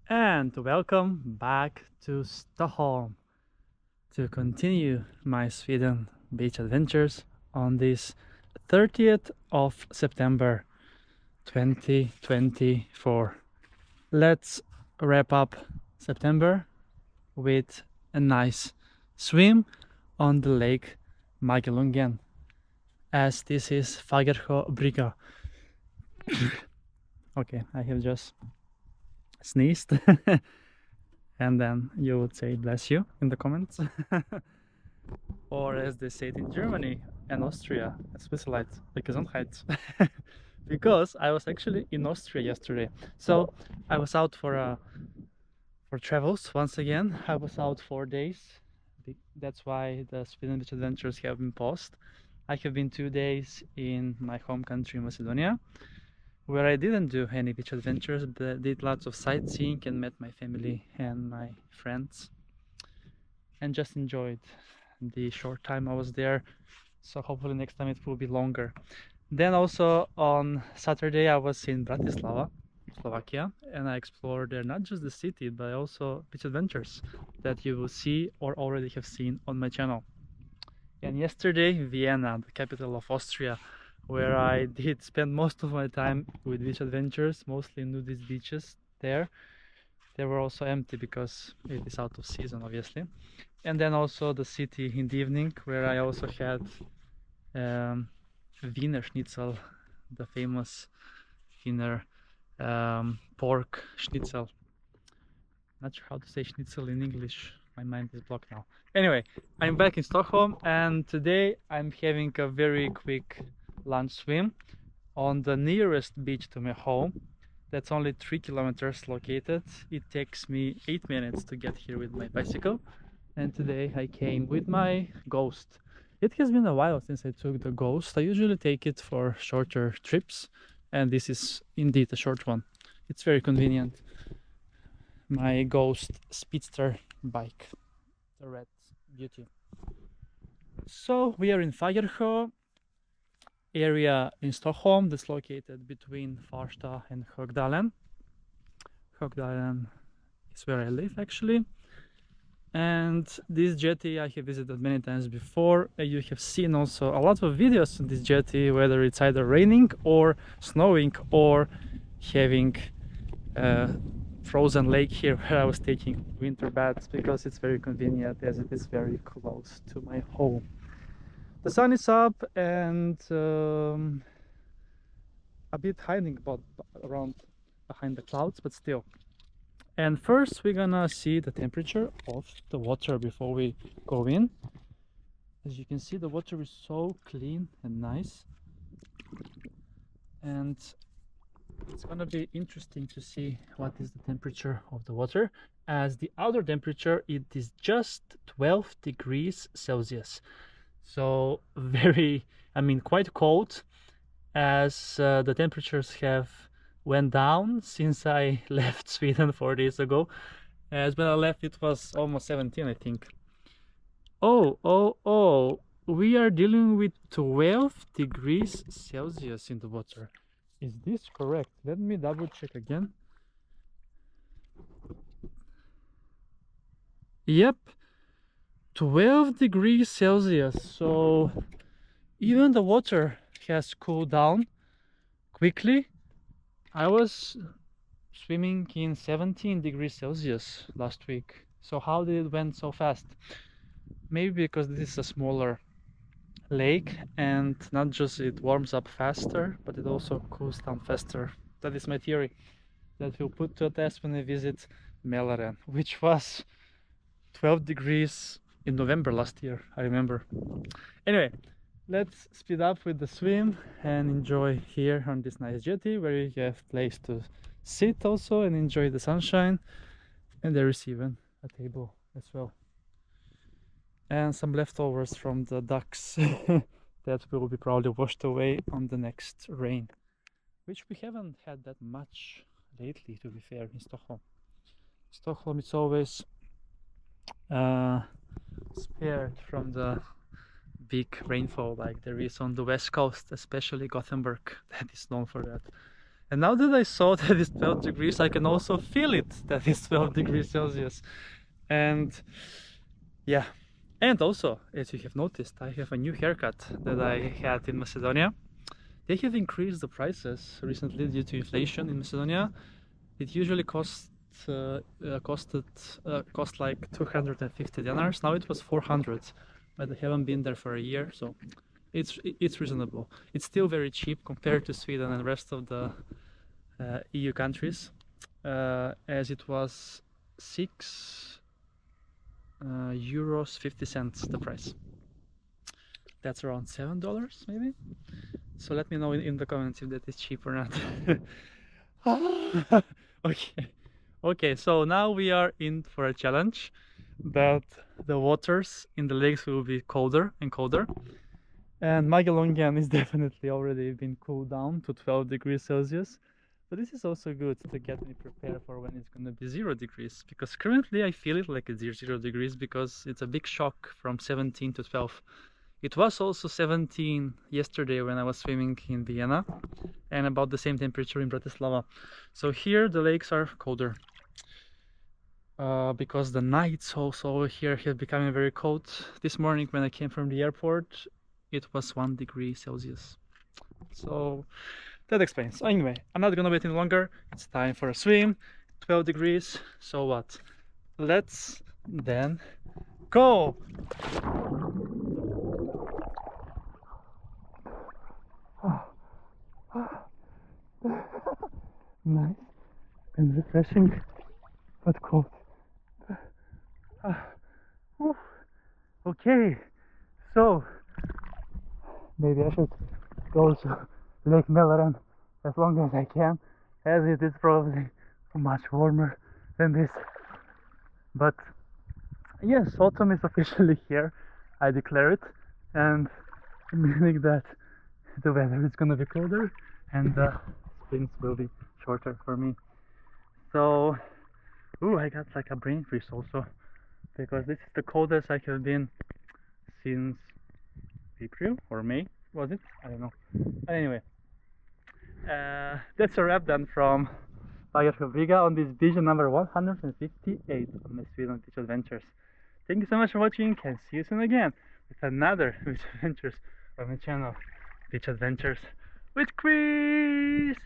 And welcome back to Stockholm to continue my Sweden beach adventures on this 30th of September 2024. Let's wrap up September with a nice swim on the lake Magelungen, as this is Fagersjöbryggan. Okay, I have just sneezed. And then you would say bless you in the comments. Or as they say it in Germany and Austria, Switzerland, Gesundheit. Because I was actually in Austria yesterday. So I was out for travels once again. I was out 4 days. That's why the Sweden Beach Adventures have been paused. I have been 2 days in my home country, Macedonia, where I didn't do any beach adventures, but did lots of sightseeing and met my family and my friends and just enjoyed the short time I was there. So hopefully next time it will be longer. Then also on Saturday I was in Bratislava, Slovakia, and I explored there not just the city but also beach adventures that you will see or already have seen on my channel. And yesterday, Vienna, the capital of Austria, where I did spend most of my time with beach adventures, mostly nudist beaches there. They were also empty because it is out of season, obviously. And then also the city in the evening, where I also had Wiener Schnitzel, the famous Wiener pork schnitzel. Not sure how to say schnitzel in English. My mind is blocked now. Anyway, I'm back in Stockholm, and today I'm having a very quick lunch swim on the nearest beach to my home. That's only 3 kilometers located. It takes me 8 minutes to get here with my bicycle. And today I came with my Ghost. It has been a while since I took the Ghost. I usually take it for shorter trips, and this is indeed a short one. It's very convenient. My Ghost Speedster bike, the red beauty. So we are in Fagersjö area in Stockholm that's located between Farsta and Högdalen. Högdalen is where I live actually. And this jetty I have visited many times before. You have seen also a lot of videos on this jetty, whether it's either raining or snowing or having frozen lake here where I was taking winter baths, because it's very convenient as it is very close to my home. The sun is up and a bit hiding around behind the clouds, but still. And first we're gonna see the temperature of the water before we go in. As you can see, the water is so clean and nice, and it's gonna be interesting to see what is the temperature of the water, as the outer temperature it is just 12 degrees Celsius. So very, quite cold, as the temperatures have went down since I left Sweden 4 days ago. As when I left it was almost 17, I think. Oh, we are dealing with 12 degrees Celsius in the water. Is this correct? Let me double check again. Yep, 12 degrees Celsius. So even the water has cooled down quickly. I was swimming in 17 degrees Celsius last week. So how did it went so fast? Maybe because this is a smaller lake, and not just it warms up faster, but it also cools down faster. That is my theory that we'll put to a test when I visit Magelungen, which was 12 degrees in November last year, I remember. Anyway, let's speed up with the swim and enjoy here on this nice jetty, where you have place to sit also and enjoy the sunshine. And there is even a table as well, and some leftovers from the ducks that will be probably washed away on the next rain, which we haven't had that much lately, to be fair, in Stockholm. Stockholm is always spared from the big rainfall like there is on the west coast, especially Gothenburg, that is known for that. And now that I saw that it's 12 degrees, I can also feel it that it's 12 degrees Celsius. And yeah, and also, as you have noticed, I have a new haircut that I had in Macedonia. They have increased the prices recently due to inflation in Macedonia. It usually cost like 250 dinars. Now it was 400, but I haven't been there for a year, so it's reasonable. It's still very cheap compared to Sweden and the rest of the EU countries, as it was 6 euros 50 cents the price. That's around $7 maybe. So let me know in the comments if that is cheap or not. Okay, so now we are in for a challenge that the waters in the lakes will be colder and colder, and Magelungen is definitely already been cooled down to 12 degrees Celsius. But this is also good to get me prepared for when it's gonna be 0 degrees, because currently I feel it like it's 0 degrees because it's a big shock from 17 to 12. It was also 17 yesterday when I was swimming in Vienna, and about the same temperature in Bratislava. So here the lakes are colder, because the nights also over here have become very cold. This morning when I came from the airport, it was 1 degree Celsius. So that explains. Anyway, I'm not gonna wait any longer. It's time for a swim. 12 degrees. So what? Let's then go. Nice and refreshing, but cold. Okay, so maybe I should go to Lake Magelungen as long as I can, as it is probably much warmer than this. But yes, autumn is officially here. I declare it, and meaning that the weather is gonna be colder and the springs will be shorter for me. So, I got like a brain freeze also, because this is the coldest I have been since April or May, was it? I don't know. But anyway, that's a wrap then from Fagersjöbryggan on this vision number 158 of my Sweden beach adventures. Thank you so much for watching, and see you soon again with another beach adventures on my channel, Beach Adventures with Chris.